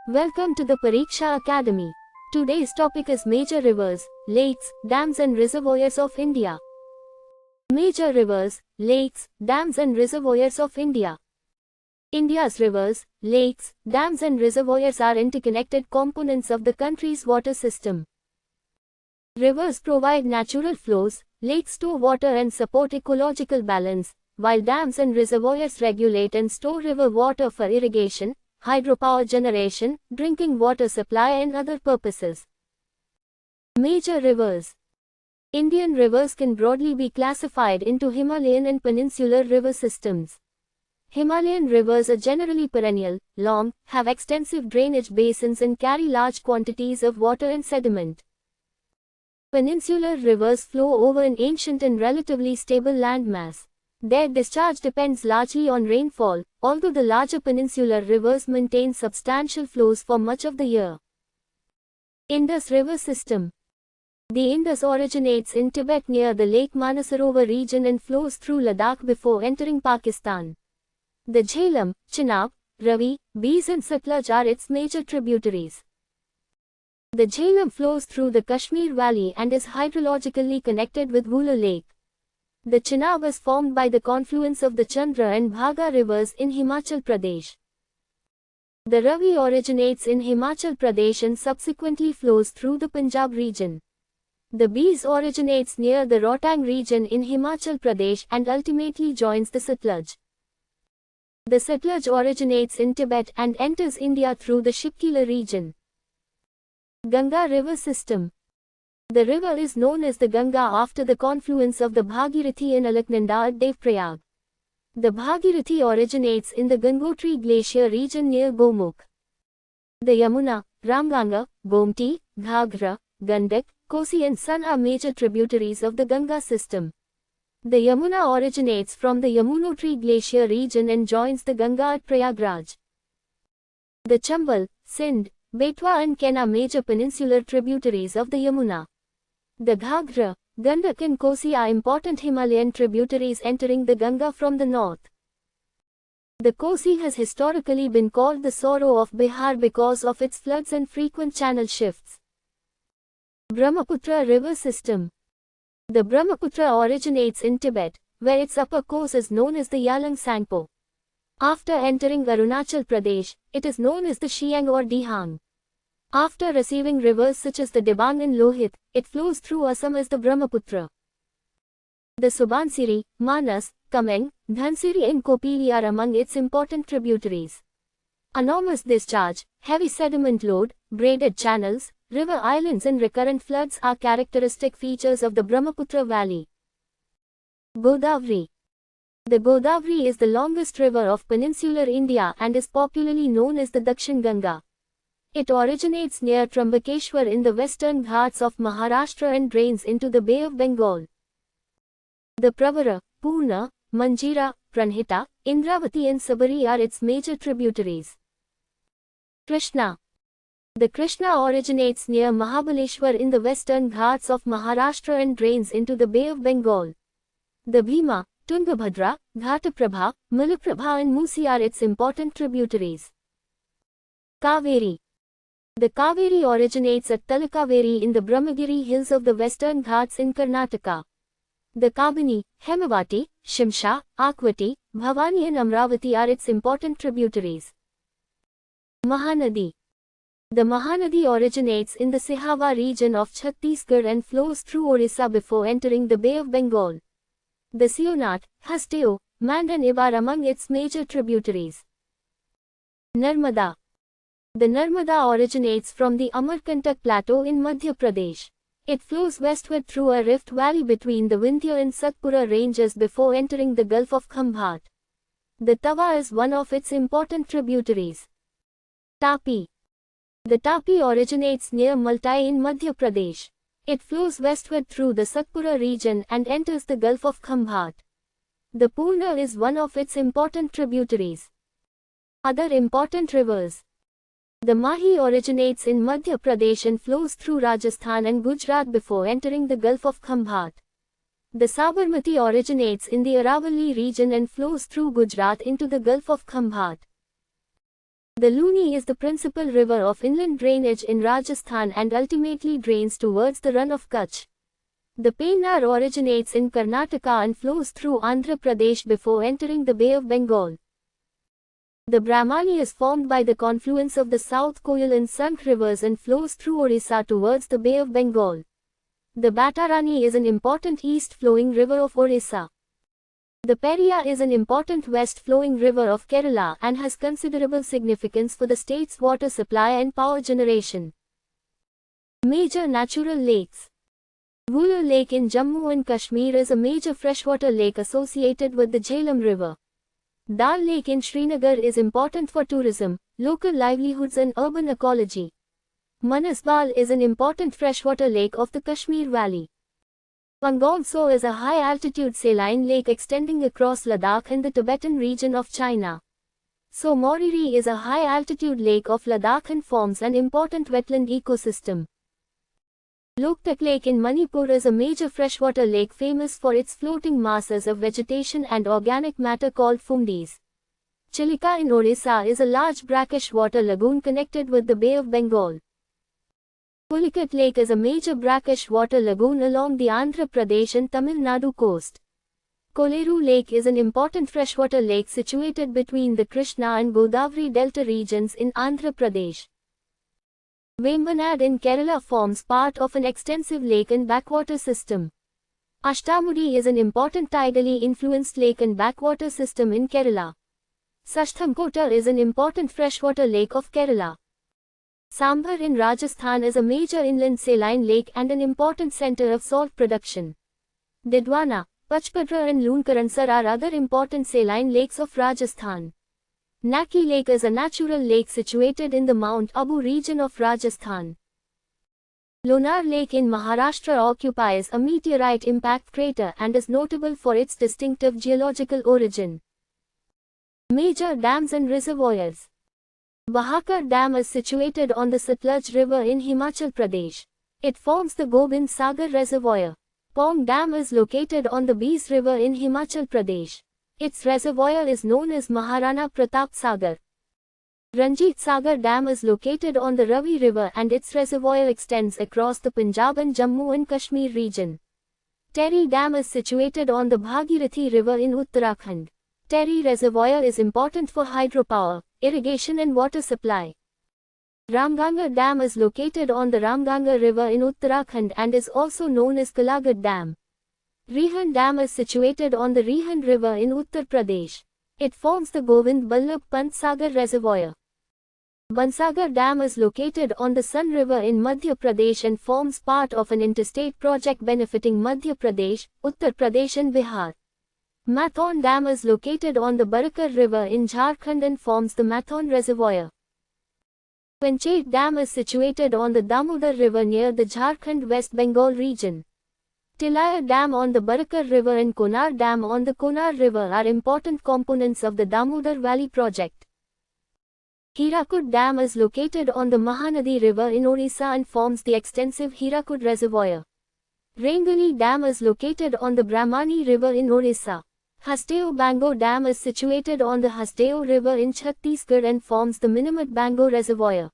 Welcome to the Pariksha Academy. Today's topic is major rivers, lakes, dams and reservoirs of India. Major rivers, lakes, dams and reservoirs of India. India's rivers, lakes, dams and reservoirs are interconnected components of the country's water system. Rivers provide natural flows, lakes store water and support ecological balance, while dams and reservoirs regulate and store river water for irrigation, hydropower generation, drinking water supply and other purposes. Major rivers. Indian rivers can broadly be classified into Himalayan and peninsular river systems. Himalayan rivers are generally perennial, long, have extensive drainage basins and carry large quantities of water and sediment. Peninsular rivers flow over an ancient and relatively stable landmass. Their discharge depends largely on rainfall, although the larger peninsular rivers maintain substantial flows for much of the year. Indus River System. The Indus originates in Tibet near the Lake Manasarovar region and flows through Ladakh before entering Pakistan. The Jhelum, Chenab, Ravi, Beas and Satluj are its major tributaries. The Jhelum flows through the Kashmir Valley and is hydrologically connected with Vular Lake. The Chenab is formed by the confluence of the Chandra and Bhaga rivers in Himachal Pradesh. The Ravi originates in Himachal Pradesh and subsequently flows through the Punjab region. The Beas originates near the Rohtang region in Himachal Pradesh and ultimately joins the Satluj. The Satluj originates in Tibet and enters India through the Shipkila region. Ganga River System. The river is known as the Ganga after the confluence of the Bhagirathi and Alaknanda at Devprayag. The Bhagirathi originates in the Gangotri Glacier region near Gomukh. The Yamuna, Ramganga, Gomti, Ghaghra, Gandak, Kosi and Son are major tributaries of the Ganga system. The Yamuna originates from the Yamunotri Glacier region and joins the Ganga at Prayagraj. The Chambal, Sindh, Betwa and Ken are major peninsular tributaries of the Yamuna. The Ghaghra, Gandak and Kosi are important Himalayan tributaries entering the Ganga from the north. The Kosi has historically been called the sorrow of Bihar because of its floods and frequent channel shifts. Brahmaputra River System. The Brahmaputra originates in Tibet, where its upper course is known as the Yalang Sangpo. After entering Arunachal Pradesh, it is known as the Shiang or Dihang. After receiving rivers such as the Dibang and Lohit, it flows through Assam as the Brahmaputra. The Subansiri, Manas, Kameng, Dhansiri and Kopili are among its important tributaries. Enormous discharge, heavy sediment load, braided channels, river islands and recurrent floods are characteristic features of the Brahmaputra Valley. Godavari. The Godavari is the longest river of peninsular India and is popularly known as the Dakshin Ganga. It originates near Trambakeshwar in the western Ghats of Maharashtra and drains into the Bay of Bengal. The Pravara, Purna, Manjira, Pranhita, Indravati and Sabari are its major tributaries. Krishna. The Krishna originates near Mahabaleshwar in the western Ghats of Maharashtra and drains into the Bay of Bengal. The Bhima, Tungabhadra, Ghataprabha, Malaprabha and Musi are its important tributaries. Kaveri. The Kaveri originates at Talakaveri in the Brahmagiri hills of the western Ghats in Karnataka. The Kabini, Hemavati, Shimsha, Akwati, Bhavani and Amravati are its important tributaries. Mahanadi. The Mahanadi originates in the Sihava region of Chhattisgarh and flows through Orissa before entering the Bay of Bengal. The Sionat, Hasteo, Mand and Ib are among its major tributaries. Narmada. The Narmada originates from the Amarkantak Plateau in Madhya Pradesh. It flows westward through a rift valley between the Vindhya and Satpura ranges before entering the Gulf of Khambhat. The Tawa is one of its important tributaries. Tapi. The Tapi originates near Maltai in Madhya Pradesh. It flows westward through the Satpura region and enters the Gulf of Khambhat. The Purna is one of its important tributaries. Other important rivers. The Mahi originates in Madhya Pradesh and flows through Rajasthan and Gujarat before entering the Gulf of Khambhat. The Sabarmati originates in the Aravalli region and flows through Gujarat into the Gulf of Khambhat. The Luni is the principal river of inland drainage in Rajasthan and ultimately drains towards the Rann of Kutch. The Pennar originates in Karnataka and flows through Andhra Pradesh before entering the Bay of Bengal. The Brahmani is formed by the confluence of the South Koyal and Sangh rivers and flows through Orissa towards the Bay of Bengal. The Batarani is an important east-flowing river of Orissa. The Periyar is an important west-flowing river of Kerala and has considerable significance for the state's water supply and power generation. Major natural lakes. Wular Lake in Jammu and Kashmir is a major freshwater lake associated with the Jhelum River. Dal Lake in Srinagar is important for tourism, local livelihoods and urban ecology. Manas Bal is an important freshwater lake of the Kashmir Valley. Pangong Tso is a high-altitude saline lake extending across Ladakh and the Tibetan region of China. Tso Moriri is a high-altitude lake of Ladakh and forms an important wetland ecosystem. Loktak Lake in Manipur is a major freshwater lake famous for its floating masses of vegetation and organic matter called fumdis. Chilika in Orissa is a large brackish water lagoon connected with the Bay of Bengal. Pulicat Lake is a major brackish water lagoon along the Andhra Pradesh and Tamil Nadu coast. Koleru Lake is an important freshwater lake situated between the Krishna and Godavari Delta regions in Andhra Pradesh. Vembanad in Kerala forms part of an extensive lake and backwater system. Ashtamudi is an important tidally influenced lake and backwater system in Kerala. Sashthamkota is an important freshwater lake of Kerala. Sambhar in Rajasthan is a major inland saline lake and an important center of salt production. Didwana, Pachpadra and Lunkaransar are other important saline lakes of Rajasthan. Naki Lake is a natural lake situated in the Mount Abu region of Rajasthan. Lonar Lake in Maharashtra occupies a meteorite impact crater and is notable for its distinctive geological origin. Major dams and reservoirs. Bahakar Dam is situated on the Satluj River in Himachal Pradesh. It forms the Gobind Sagar Reservoir. Pong Dam is located on the Beas River in Himachal Pradesh. Its reservoir is known as Maharana Pratap Sagar. Ranjit Sagar Dam is located on the Ravi River and its reservoir extends across the Punjab and Jammu and Kashmir region. Terry Dam is situated on the Bhagirathi River in Uttarakhand. Terry Reservoir is important for hydropower, irrigation and water supply. Ramganga Dam is located on the Ramganga River in Uttarakhand and is also known as Kalagad Dam. Rihan Dam is situated on the Rihan River in Uttar Pradesh. It forms the Govind Ballabh Pant Sagar Reservoir. Bansagar Dam is located on the Sun River in Madhya Pradesh and forms part of an interstate project benefiting Madhya Pradesh, Uttar Pradesh and Bihar. Mathon Dam is located on the Barakar River in Jharkhand and forms the Mathon Reservoir. Panchet Dam is situated on the Damodar River near the Jharkhand West Bengal region. Tilaya Dam on the Barakar River and Konar Dam on the Konar River are important components of the Damodar Valley project. Hirakud Dam is located on the Mahanadi River in Orissa and forms the extensive Hirakud Reservoir. Rengali Dam is located on the Brahmani River in Orissa. Hasdeo Bango Dam is situated on the Hasdeo River in Chhattisgarh and forms the Minimat Bango Reservoir.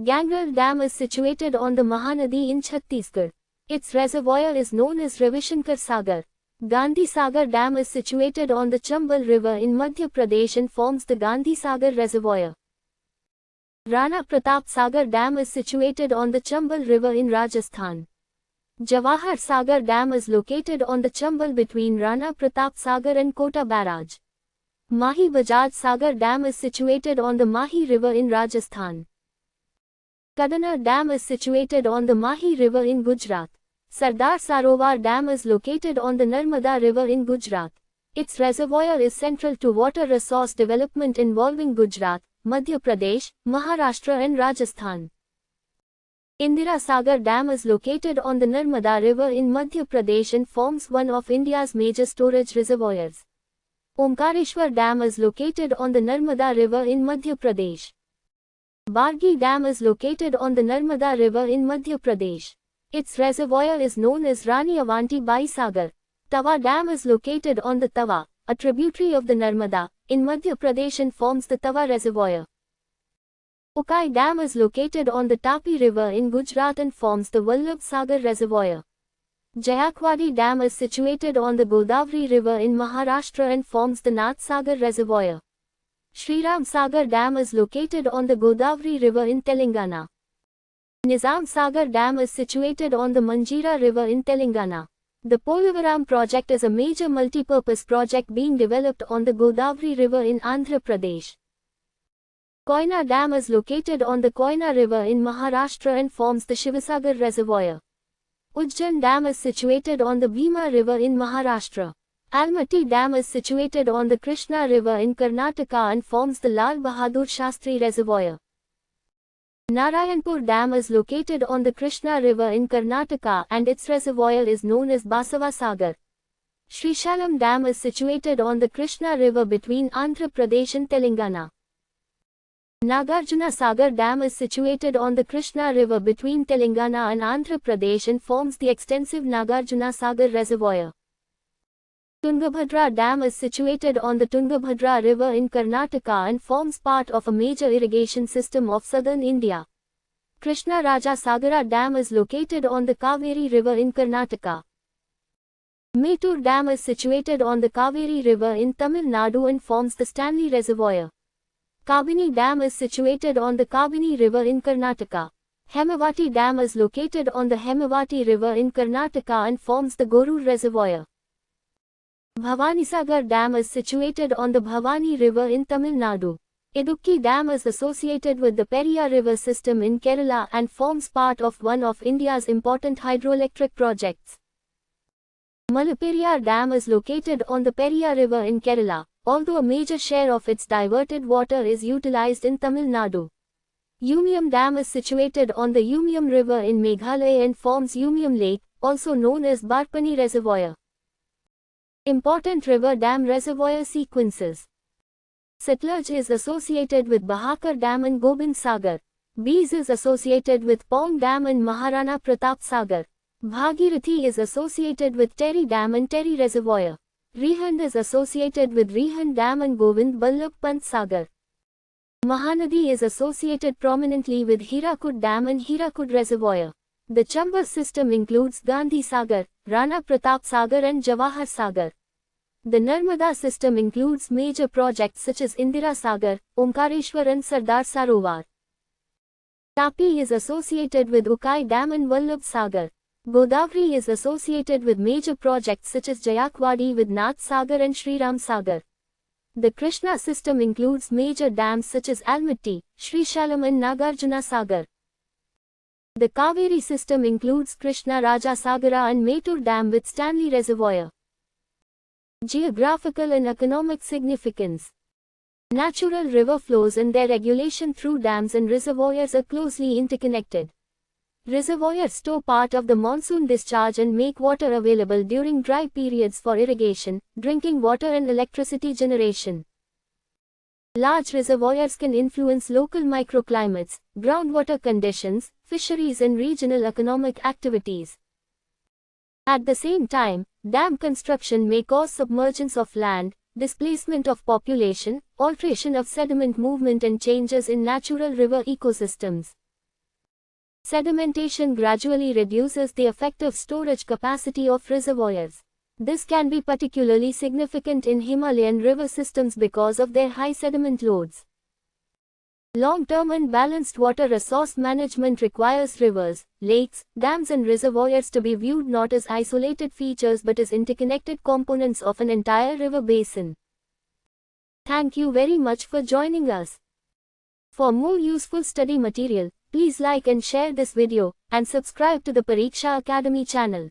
Gangral Dam is situated on the Mahanadi in Chhattisgarh. Its reservoir is known as Ravishankar Sagar. Gandhi Sagar Dam is situated on the Chambal River in Madhya Pradesh and forms the Gandhi Sagar Reservoir. Rana Pratap Sagar Dam is situated on the Chambal River in Rajasthan. Jawahar Sagar Dam is located on the Chambal between Rana Pratap Sagar and Kota Barrage. Mahi Bajaj Sagar Dam is situated on the Mahi River in Rajasthan. Kadana Dam is situated on the Mahi River in Gujarat. Sardar Sarovar Dam is located on the Narmada River in Gujarat. Its reservoir is central to water resource development involving Gujarat, Madhya Pradesh, Maharashtra and Rajasthan. Indira Sagar Dam is located on the Narmada River in Madhya Pradesh and forms one of India's major storage reservoirs. Omkareshwar Dam is located on the Narmada River in Madhya Pradesh. Bargi Dam is located on the Narmada River in Madhya Pradesh. Its reservoir is known as Rani Avanti Bai Sagar. Tawa Dam is located on the Tawa, a tributary of the Narmada, in Madhya Pradesh and forms the Tawa Reservoir. Ukai Dam is located on the Tapi River in Gujarat and forms the Vallabh Sagar Reservoir. Jayakwadi Dam is situated on the Godavari River in Maharashtra and forms the Nath Sagar Reservoir. Shriram Sagar Dam is located on the Godavari River in Telangana. Nizam Sagar Dam is situated on the Manjira River in Telangana. The Polavaram project is a major multi-purpose project being developed on the Godavari River in Andhra Pradesh. Koyna Dam is located on the Koyna River in Maharashtra and forms the Shivasagar Reservoir. Ujjain Dam is situated on the Bhima River in Maharashtra. Almaty Dam is situated on the Krishna River in Karnataka and forms the Lal Bahadur Shastri Reservoir. Narayanpur Dam is located on the Krishna River in Karnataka and its reservoir is known as Basava Sagar. Srishalam Dam is situated on the Krishna River between Andhra Pradesh and Telangana. Nagarjuna Sagar Dam is situated on the Krishna River between Telangana and Andhra Pradesh and forms the extensive Nagarjuna Sagar Reservoir. Tungabhadra Dam is situated on the Tungabhadra River in Karnataka and forms part of a major irrigation system of southern India. Krishna Raja Sagara Dam is located on the Kaveri River in Karnataka. Mettur Dam is situated on the Kaveri River in Tamil Nadu and forms the Stanley Reservoir. Kabini Dam is situated on the Kabini River in Karnataka. Hemavati Dam is located on the Hemavati River in Karnataka and forms the Gorur Reservoir. Bhavanisagar Dam is situated on the Bhavani River in Tamil Nadu. Idukki Dam is associated with the Periyar River system in Kerala and forms part of one of India's important hydroelectric projects. Malaperiyar Dam is located on the Periyar River in Kerala, although a major share of its diverted water is utilized in Tamil Nadu. Umiam Dam is situated on the Umiam River in Meghalaya and forms Umiam Lake, also known as Barpani Reservoir. Important river dam reservoir sequences. Satluj is associated with Bahakar Dam and Gobind Sagar. Beas is associated with Pong Dam and Maharana Pratap Sagar. Bhagirathi is associated with Terry Dam and Terry Reservoir. Rihand is associated with Rihand Dam and Govind Ballabh Pant Sagar. Mahanadi is associated prominently with Hirakud Dam and Hirakud Reservoir. The Chambal system includes Gandhi Sagar, Rana Pratap Sagar and Jawahar Sagar. The Narmada system includes major projects such as Indira Sagar, Omkareshwar and Sardar Sarovar. Tapi is associated with Ukai Dam and Vallabh Sagar. Godavari is associated with major projects such as Jayakwadi with Nath Sagar and Shriram Sagar. The Krishna system includes major dams such as Almaty, Srishalam and Nagarjuna Sagar. The Kaveri system includes Krishna Raja Sagara and Mettur Dam with Stanley Reservoir. Geographical and economic significance. Natural river flows and their regulation through dams and reservoirs are closely interconnected. Reservoirs store part of the monsoon discharge and make water available during dry periods for irrigation, drinking water and electricity generation. Large reservoirs can influence local microclimates, groundwater conditions, fisheries and regional economic activities. At the same time, dam construction may cause submergence of land, displacement of population, alteration of sediment movement and changes in natural river ecosystems. Sedimentation gradually reduces the effective storage capacity of reservoirs. This can be particularly significant in Himalayan river systems because of their high sediment loads. Long-term and balanced water resource management requires rivers, lakes, dams and reservoirs to be viewed not as isolated features but as interconnected components of an entire river basin. Thank you very much for joining us. For more useful study material, please like and share this video, and subscribe to the Pariksha Academy channel.